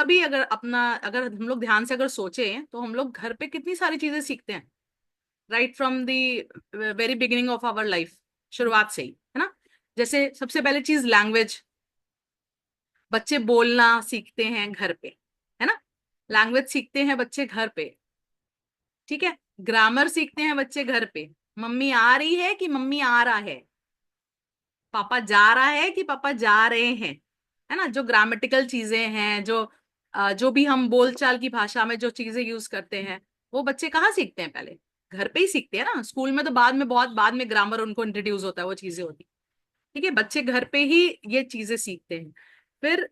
भी अगर हम लोग ध्यान से अगर सोचें तो हम लोग घर पे कितनी सारी चीजें सीखते हैं, right from the very beginning of our life, शुरुआत से ही, है ना। जैसे सबसे पहले चीज लैंग्वेज, बच्चे बोलना सीखते हैं घर पे, है ना। लैंग्वेज सीखते हैं बच्चे घर पे, ठीक है। ग्रामर सीखते हैं बच्चे घर पे, मम्मी आ रही है कि मम्मी आ रहा है, पापा जा रहा है कि पापा जा रहे हैं, है ना। जो ग्रामेटिकल चीजें हैं, जो भी हम बोलचाल की भाषा में जो चीजें यूज करते हैं, वो बच्चे कहाँ सीखते हैं? पहले घर पे ही सीखते हैं ना। स्कूल में तो बाद में, बहुत बाद में ग्रामर उनको इंट्रोड्यूस होता है, वो चीजें होती, ठीक है। बच्चे घर पे ही ये चीजें सीखते हैं। फिर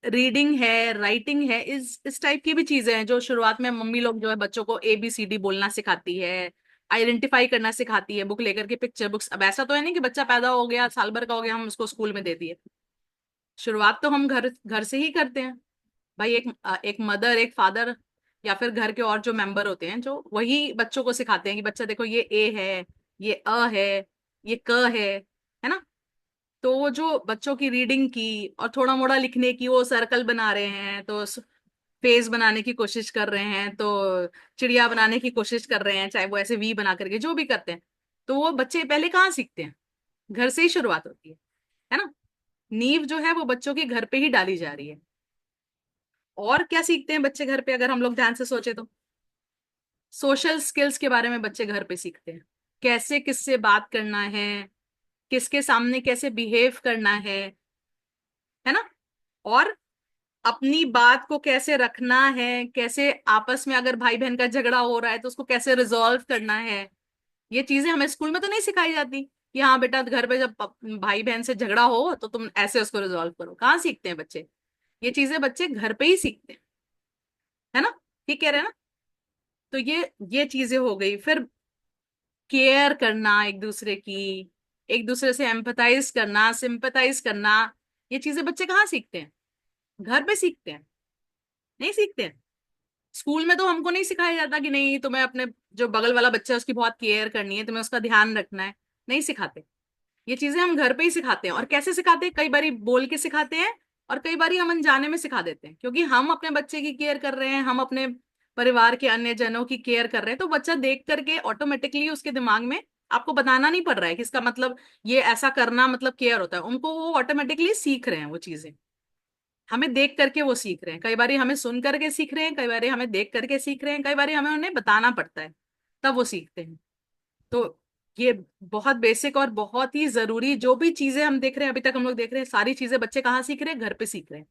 रीडिंग है, राइटिंग है, इस टाइप की भी चीजें हैं जो शुरुआत में मम्मी लोग जो है बच्चों को ABCD बोलना सिखाती है, आइडेंटिफाई करना सिखाती है बुक लेकर के, पिक्चर बुक्स। अब ऐसा तो है नहीं कि बच्चा पैदा हो गया, साल भर का हो गया, हम उसको स्कूल में दे दिए। शुरुआत तो हम घर घर से ही करते हैं भाई। एक मदर, एक फादर, या फिर घर के और जो मेंबर होते हैं, जो वही बच्चों को सिखाते हैं कि बच्चा देखो ये ए है, ये अ है, ये क है ना। तो वो जो बच्चों की रीडिंग की और थोड़ा मोड़ा लिखने की, वो सर्कल बना रहे हैं तो फेस बनाने की कोशिश कर रहे हैं, तो चिड़िया बनाने की कोशिश कर रहे हैं, चाहे वो ऐसे वी बना करके जो भी करते हैं, तो वो बच्चे पहले कहाँ सीखते हैं? घर से ही शुरुआत होती है ना। नींव जो है वो बच्चों की घर पे ही डाली जा रही है। और क्या सीखते हैं बच्चे घर पे अगर हम लोग ध्यान से सोचे तो? सोशल स्किल्स के बारे में बच्चे घर पे सीखते हैं, कैसे किससे बात करना है, किसके सामने कैसे बिहेव करना है ना। और अपनी बात को कैसे रखना है, कैसे आपस में अगर भाई बहन का झगड़ा हो रहा है तो उसको कैसे रिजॉल्व करना है। ये चीजें हमें स्कूल में तो नहीं सिखाई जाती कि हाँ बेटा, घर पे जब भाई बहन से झगड़ा हो तो तुम ऐसे उसको रिजॉल्व करो। कहाँ सीखते हैं बच्चे? ये चीजें बच्चे घर पे ही सीखते हैं, है ना। ठीक कह रहे हैं ना। तो ये चीजें हो गई। फिर केयर करना एक दूसरे की, एक दूसरे से एम्पथाइज करना, सिंपथाइज करना, ये चीजें बच्चे कहाँ सीखते हैं? घर पे सीखते हैं, नहीं सीखते हैं। स्कूल में तो हमको नहीं सिखाया जाता कि नहीं, तुम्हें अपने जो बगल वाला बच्चा है उसकी बहुत केयर करनी है, तुम्हें उसका ध्यान रखना है। नहीं सिखाते। ये चीजें हम घर पे ही सिखाते हैं। और कैसे सिखाते हैं? कई बारी बोल के सिखाते हैं, और कई बारी हम अनजाने में सिखा देते हैं, क्योंकि हम अपने बच्चे की केयर कर रहे हैं, हम अपने परिवार के अन्य जनों की केयर कर रहे हैं, तो बच्चा देख करके ऑटोमेटिकली उसके दिमाग में, आपको बताना नहीं पड़ रहा है कि इसका मतलब ये ऐसा करना मतलब केयर होता है, उनको वो ऑटोमेटिकली सीख रहे हैं वो चीजें। हमें देख करके वो सीख रहे हैं, कई बारी हमें सुन करके सीख रहे हैं, कई बारी हमें देख करके सीख रहे हैं, कई बारी हमें उन्हें बताना पड़ता है, तब वो सीखते हैं। तो ये बहुत बेसिक और बहुत ही जरूरी जो भी चीजें हम देख रहे हैं, अभी तक हम लोग देख रहे हैं, सारी चीजें बच्चे कहाँ सीख रहे हैं? घर पे सीख रहे हैं,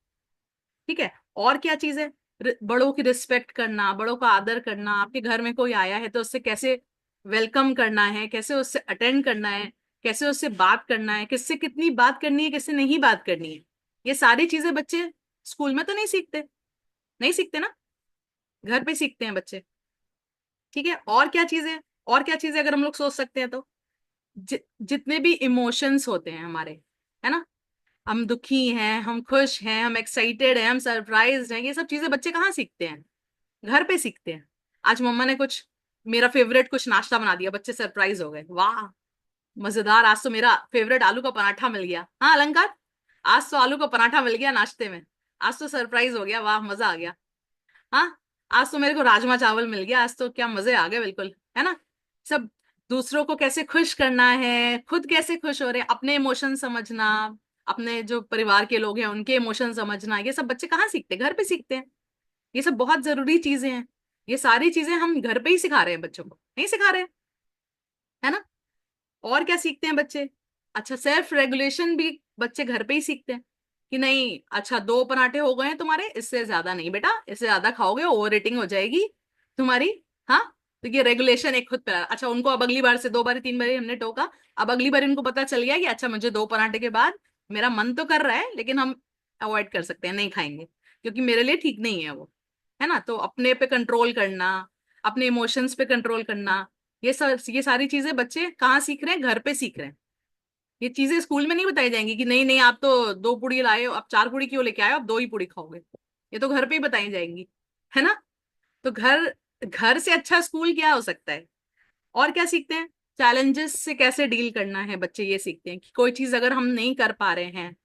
ठीक है। और क्या चीज है? बड़ों की रिस्पेक्ट करना, बड़ों का आदर करना। आपके घर में कोई आया है तो उससे कैसे वेलकम करना है, कैसे उससे अटेंड करना है, कैसे उससे बात करना है, किससे कितनी बात करनी है, किससे नहीं बात करनी है। ये सारी चीजें बच्चे स्कूल में तो नहीं सीखते, नहीं सीखते ना। घर पे सीखते हैं बच्चे, ठीक है। और क्या चीजें, और क्या चीजें अगर हम लोग सोच सकते हैं तो, जितने भी इमोशंस होते हैं हमारे, है ना, हम दुखी हैं, हम खुश हैं, हम एक्साइटेड हैं, हम सरप्राइज्ड हैं, ये सब चीजें बच्चे कहाँ सीखते हैं? घर पे सीखते हैं। आज मम्मा ने कुछ मेरा फेवरेट कुछ नाश्ता बना दिया, बच्चे सरप्राइज हो गए, वाह मजेदार, आज तो मेरा फेवरेट आलू का पराठा मिल गया। हाँ अलंकार, आज तो आलू का पराठा मिल गया नाश्ते में, आज तो सरप्राइज हो गया, वाह मजा आ गया। हाँ, आज तो मेरे को राजमा चावल मिल गया, आज तो क्या मजे आ गए बिल्कुल, है ना। सब दूसरों को कैसे खुश करना है, खुद कैसे खुश हो रहे हैं, अपने इमोशन समझना, अपने जो परिवार के लोग हैं उनके इमोशन समझना, ये सब बच्चे कहाँ सीखते हैं? घर पे सीखते हैं। ये सब बहुत जरूरी चीजें हैं। ये सारी चीजें हम घर पे ही सिखा रहे हैं बच्चों को, नहीं सिखा रहे हैं, है ना। और क्या सीखते हैं बच्चे? अच्छा, सेल्फ रेगुलेशन भी बच्चे घर पे ही सीखते हैं कि नहीं, अच्छा 2 पराठे हो गए हैं तुम्हारे, इससे ज्यादा नहीं बेटा, इससे ज्यादा खाओगे ओवर ईटिंग हो जाएगी तुम्हारी। हाँ, तो ये रेगुलेशन एक खुद पे अच्छा, उनको अब अगली बार से 2 बारी 3 बारी हमने टोका, अब अगली बार इनको पता चल गया कि अच्छा मुझे 2 पराठे के बाद मेरा मन तो कर रहा है, लेकिन हम अवॉइड कर सकते हैं, नहीं खाएंगे, क्योंकि मेरे लिए ठीक नहीं है वो, है ना। तो अपने पे कंट्रोल करना, अपने इमोशंस पे कंट्रोल करना, ये सारी चीजें बच्चे कहाँ सीख रहे हैं? घर पे सीख रहे हैं। ये चीजें स्कूल में नहीं बताई जाएंगी कि नहीं नहीं, आप तो 2 पूड़ी लाए हो, आप 4 पूड़ी क्यों लेके आए हो, आप 2 ही पूड़ी खाओगे। ये तो घर पे ही बताई जाएंगी, है ना। तो घर घर से अच्छा स्कूल क्या हो सकता है? और क्या सीखते हैं? चैलेंजेस से कैसे डील करना है बच्चे, ये सीखते हैं कि कोई चीज अगर हम नहीं कर पा रहे हैं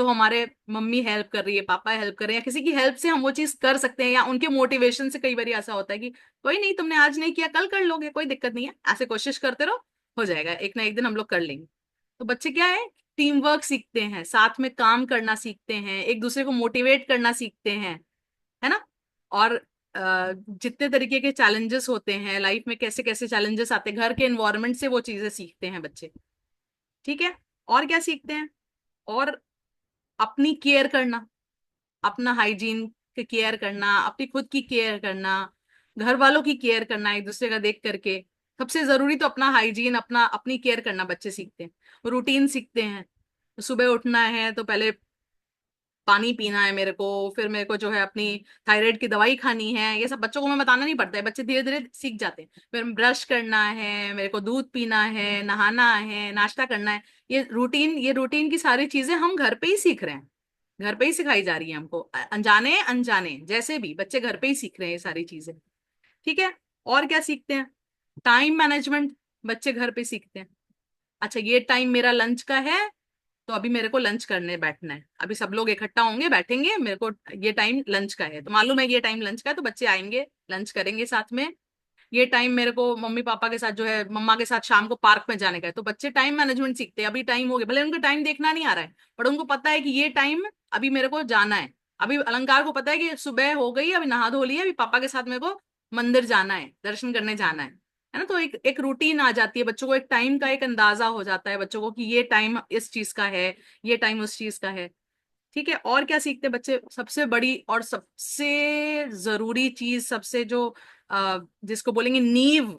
तो हमारे मम्मी हेल्प कर रही है, पापा हेल्प कर रहे हैं, या किसी की हेल्प से हम वो चीज कर सकते हैं, या उनके मोटिवेशन से कई बार ऐसा होता है कि कोई नहीं, तुमने आज नहीं किया कल कर लोगे, कोई दिक्कत नहीं है, ऐसे कोशिश करते रहो, हो जाएगा, एक ना एक दिन हम लोग कर लेंगे। तो बच्चे क्या है, टीम वर्क सीखते हैं, साथ में काम करना सीखते हैं, एक दूसरे को मोटिवेट करना सीखते हैं, है ना। और जितने तरीके के चैलेंजेस होते हैं लाइफ में, कैसे कैसे चैलेंजेस आते हैं, घर के एनवायरनमेंट से वो चीजें सीखते हैं बच्चे। ठीक है। और क्या सीखते हैं, और अपनी केयर करना, अपना हाइजीन की केयर करना, अपनी खुद की केयर करना, घर वालों की केयर करना, एक दूसरे का देख करके। सबसे जरूरी तो अपना हाइजीन, अपना अपनी केयर करना बच्चे सीखते हैं। रूटीन सीखते हैं, सुबह उठना है तो पहले पानी पीना है मेरे को, फिर मेरे को जो है अपनी थायराइड की दवाई खानी है, ये सब बच्चों को मैं बताना नहीं पड़ता है, बच्चे धीरे धीरे सीख जाते हैं। फिर ब्रश करना है मेरे को, दूध पीना है, नहाना है, नाश्ता करना है। ये रूटीन की सारी चीजें हम घर पे ही सीख रहे हैं, घर पे ही सिखाई जा रही है हमको, अनजाने अनजाने जैसे भी बच्चे घर पे ही सीख रहे हैं ये सारी चीजें। ठीक है। और क्या सीखते हैं, टाइम मैनेजमेंट बच्चे घर पे सीखते हैं। अच्छा, ये टाइम मेरा लंच का है, तो अभी मेरे को लंच करने बैठना है, अभी सब लोग इकट्ठा होंगे बैठेंगे, मेरे को ये टाइम लंच का है, तो मालूम है ये टाइम लंच का है, तो बच्चे आएंगे लंच करेंगे साथ में। ये टाइम मेरे को मम्मी पापा के साथ जो है, मम्मा के साथ शाम को पार्क में जाने का है, तो बच्चे टाइम मैनेजमेंट सीखते हैं। अभी टाइम हो गया, भले उनको टाइम देखना नहीं आ रहा है, पर उनको पता है कि ये टाइम अभी मेरे को जाना है। अभी अलंकार को पता है कि सुबह हो गई, अभी नहा धो लिया, अभी पापा के साथ मेरे को मंदिर जाना है, दर्शन करने जाना है ना। तो एक एक रूटीन आ जाती है बच्चों को, एक टाइम का एक अंदाजा हो जाता है बच्चों को कि ये टाइम इस चीज का है, ये टाइम उस चीज का है। ठीक है। और क्या सीखते हैं बच्चे, सबसे बड़ी और सबसे जरूरी चीज, सबसे जो जिसको बोलेंगे नींव